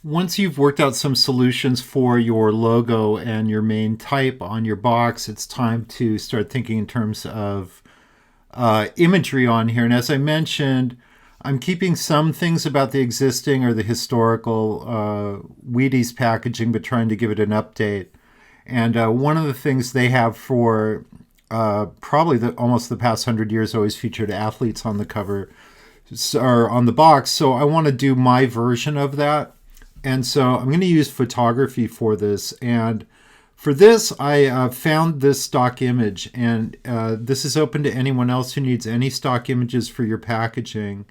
Once you've worked out some solutions for your logo and your main type on your box, it's time to start thinking in terms of imagery on here. And as I mentioned, I'm keeping some things about the existing or the historical Wheaties packaging, but trying to give it an update. And one of the things they have for probably almost the past 100 years always featured athletes on the cover or on the box. So I want to do my version of that. And so I'm going to use photography for this. And for this, I found this stock image. And this is open to anyone else who needs any stock images for your packaging.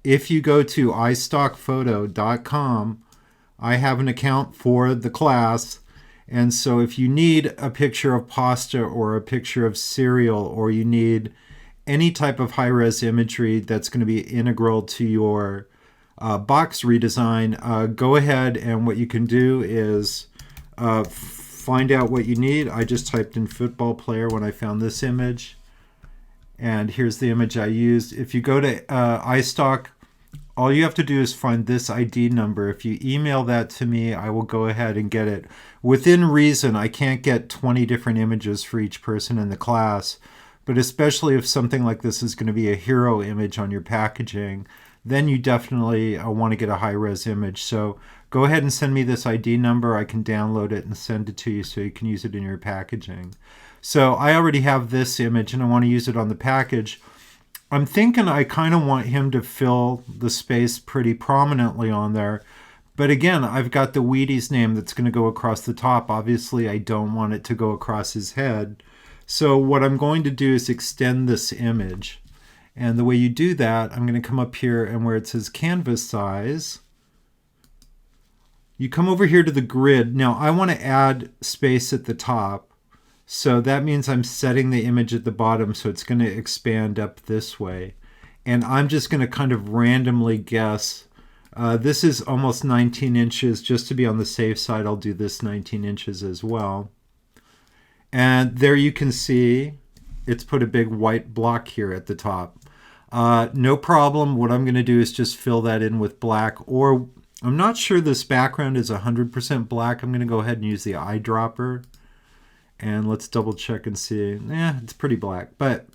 If you go to istockphoto.com, I have an account for the class. And so if you need a picture of pasta or a picture of cereal, or you need any type of high-res imagery that's going to be integral to your box redesign, go ahead, and what you can do is find out what you need. I just typed in football player when I found this image, and here's the image I used. If you go to iStock, all you have to do is find this ID number. If you email that to me, I will go ahead and get it. Within reason, I can't get 20 different images for each person in the class, but especially if something like this is going to be a hero image on your packaging, then you definitely want to get a high-res image. So go ahead and send me this ID number. I can download it and send it to you so you can use it in your packaging. So I already have this image and I want to use it on the package. I'm thinking I kind of want him to fill the space pretty prominently on there. But again, I've got the Wheaties name that's going to go across the top. Obviously, I don't want it to go across his head. So what I'm going to do is extend this image. And the way you do that, I'm going to come up here, and where it says canvas size, you come over here to the grid. Now I want to add space at the top. So that means I'm setting the image at the bottom, so it's going to expand up this way. And I'm just going to kind of randomly guess. This is almost 19 inches. Just to be on the safe side, I'll do this 19 inches as well. And there you can see it's put a big white block here at the top. No problem. What I'm going to do is just fill that in with black, or I'm not sure this background is 100% black. I'm going to go ahead and use the eyedropper, and let's double check and see. It's pretty black. But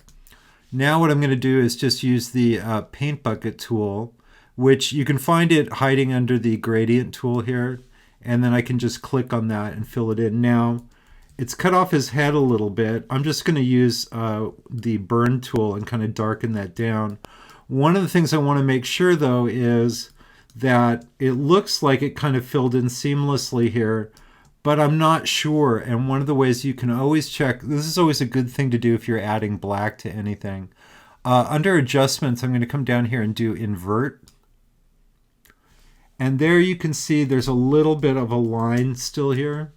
now what I'm going to do is just use the paint bucket tool, which you can find it hiding under the gradient tool here, and then I can just click on that and fill it in. Now it's cut off his head a little bit. I'm just going to use the burn tool and kind of darken that down. One of the things I want to make sure, though, is that it looks like it kind of filled in seamlessly here, but I'm not sure. And one of the ways you can always check, this is always a good thing to do if you're adding black to anything. Under adjustments, I'm going to come down here and do invert. And there you can see there's a little bit of a line still here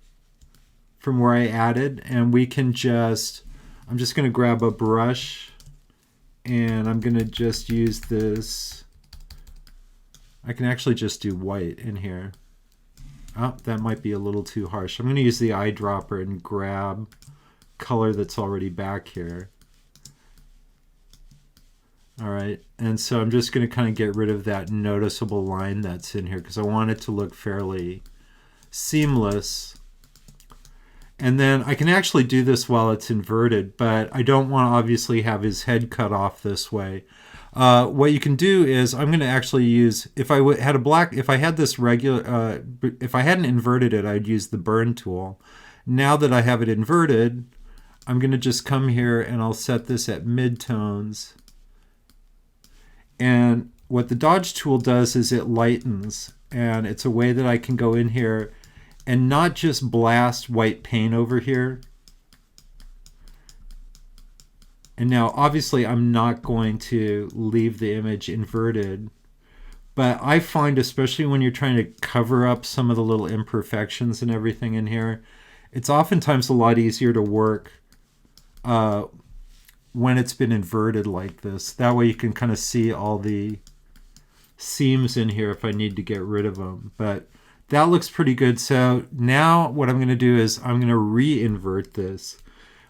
from where I added, and we can just, I'm just going to grab a brush, and I'm going to just use this. I can actually just do white in here. Oh, that might be a little too harsh. I'm going to use the eyedropper and grab color that's already back here. All right, and so I'm just going to kind of get rid of that noticeable line that's in here because I want it to look fairly seamless. And then I can actually do this while it's inverted, but I don't want to obviously have his head cut off this way. What you can do is I'm going to actually use, if I had a black, if I had this regular, if I hadn't inverted it, I'd use the burn tool. Now that I have it inverted, I'm going to just come here and I'll set this at midtones. And what the dodge tool does is it lightens, and it's a way that I can go in here and not just blast white paint over here. And now obviously I'm not going to leave the image inverted, but I find especially when you're trying to cover up some of the little imperfections and everything in here, it's oftentimes a lot easier to work when it's been inverted like this. That way you can kind of see all the seams in here if I need to get rid of them. But that looks pretty good. So now what I'm going to do is I'm going to re-invert this.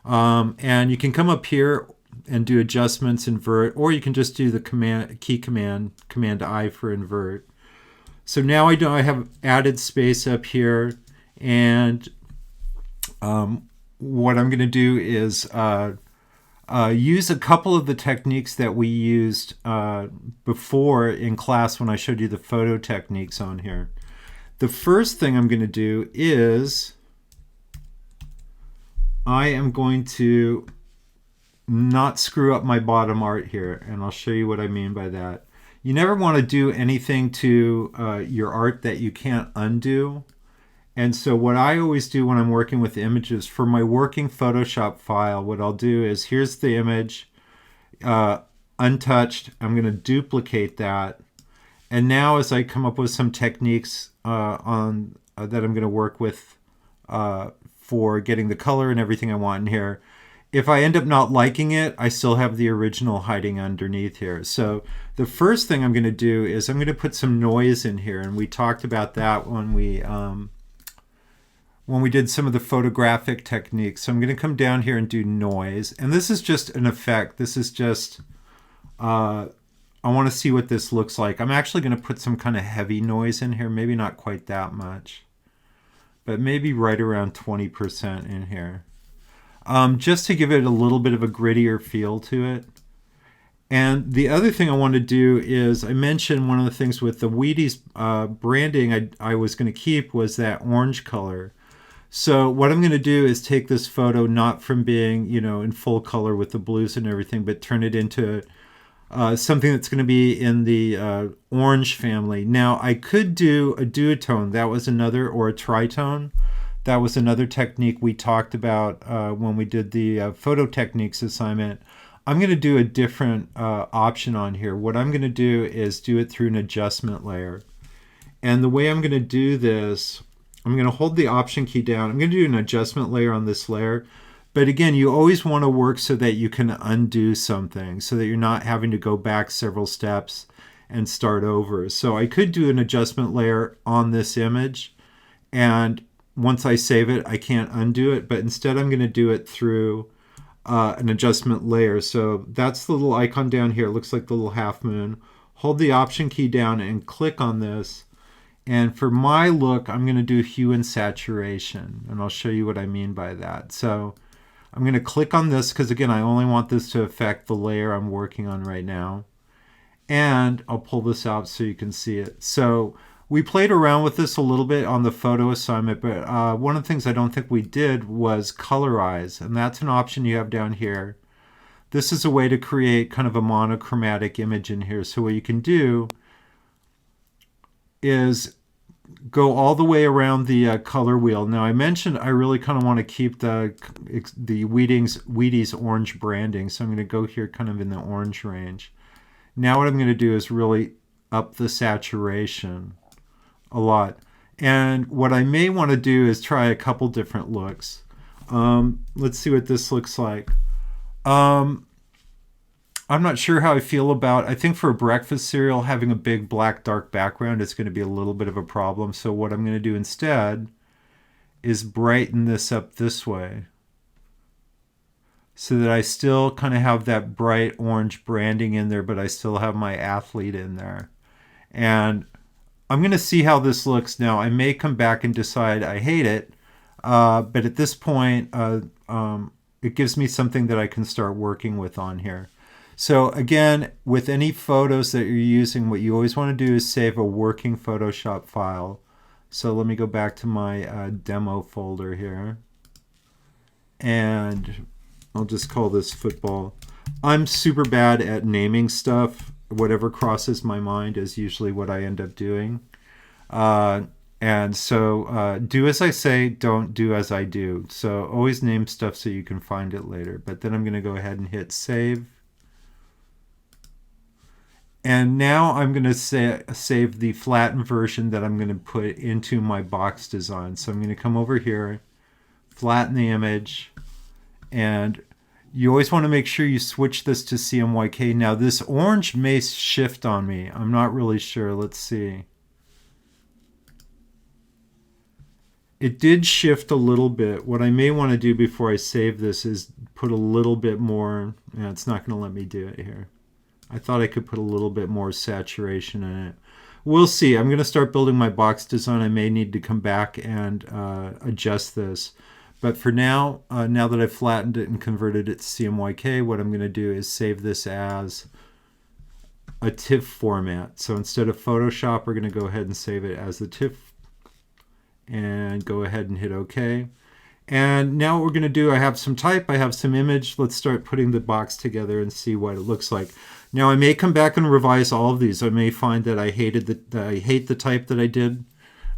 And you can come up here and do adjustments, invert, or you can just do the command I for invert. So now I have added space up here, and what I'm going to do is use a couple of the techniques that we used before in class when I showed you the photo techniques on here. The first thing I'm going to do is I am going to not screw up my bottom art here, and I'll show you what I mean by that. You never want to do anything to your art that you can't undo. And so what I always do when I'm working with images, for my working Photoshop file, what I'll do is, here's the image, untouched. I'm going to duplicate that. And now as I come up with some techniques that I'm going to work with for getting the color and everything I want in here, if I end up not liking it, I still have the original hiding underneath here. So the first thing I'm going to do is I'm going to put some noise in here. And we talked about that when we did some of the photographic techniques. So I'm going to come down here and do noise. And this is just an effect. This is just, I want to see what this looks like. I'm actually going to put some kind of heavy noise in here. Maybe not quite that much, but maybe right around 20% in here. Just to give it a little bit of a grittier feel to it. And the other thing I want to do is, I mentioned one of the things with the Wheaties branding I was going to keep was that orange color. So what I'm going to do is take this photo, not from being, in full color with the blues and everything, but turn it into something that's going to be in the orange family. Now, I could do a duotone. That was another, or a tritone. That was another technique we talked about when we did the photo techniques assignment. I'm going to do a different option on here. What I'm going to do is do it through an adjustment layer. And the way I'm going to do this, I'm going to hold the option key down. I'm going to do an adjustment layer on this layer. But again, you always want to work so that you can undo something, so that you're not having to go back several steps and start over. So I could do an adjustment layer on this image, and once I save it, I can't undo it. But instead, I'm going to do it through an adjustment layer. So that's the little icon down here. It looks like the little half moon. Hold the option key down and click on this. And for my look, I'm going to do hue and saturation. And I'll show you what I mean by that. So I'm going to click on this because, again, I only want this to affect the layer I'm working on right now. And I'll pull this out so you can see it. So we played around with this a little bit on the photo assignment, but one of the things I don't think we did was colorize. And that's an option you have down here. This is a way to create kind of a monochromatic image in here. So what you can do is go all the way around the color wheel. Now I mentioned I really kind of want to keep the Wheaties orange branding, so I'm going to go here kind of in the orange range. Now what I'm going to do is really up the saturation a lot. And what I may want to do is try a couple different looks. Let's see what this looks like. I'm not sure how I feel about, I think for a breakfast cereal, having a big black dark background is going to be a little bit of a problem. So what I'm going to do instead is brighten this up this way, so that I still kind of have that bright orange branding in there, but I still have my athlete in there. And I'm going to see how this looks now. I may come back and decide I hate it, but at this point, it gives me something that I can start working with on here. So again, with any photos that you're using, what you always want to do is save a working Photoshop file. So let me go back to my demo folder here. And I'll just call this football. I'm super bad at naming stuff. Whatever crosses my mind is usually what I end up doing. And so do as I say, don't do as I do. So always name stuff so you can find it later. But then I'm going to go ahead and hit save. And now I'm going to save the flattened version that I'm going to put into my box design. So I'm going to come over here, flatten the image, and you always want to make sure you switch this to CMYK. Now this orange may shift on me. I'm not really sure. Let's see. It did shift a little bit. What I may want to do before I save this is put a little bit more. Yeah, it's not going to let me do it here. I thought I could put a little bit more saturation in it. We'll see. I'm going to start building my box design. I may need to come back and adjust this. But for now, now that I've flattened it and converted it to CMYK, what I'm going to do is save this as a TIFF format. So instead of Photoshop, we're going to go ahead and save it as the TIFF and go ahead and hit OK. And now what we're going to do, I have some type, I have some image. Let's start putting the box together and see what it looks like. Now I may come back and revise all of these. I may find that I hate the type that I did,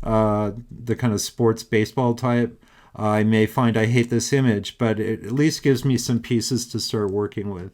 the kind of sports baseball type. I may find I hate this image, but it at least gives me some pieces to start working with.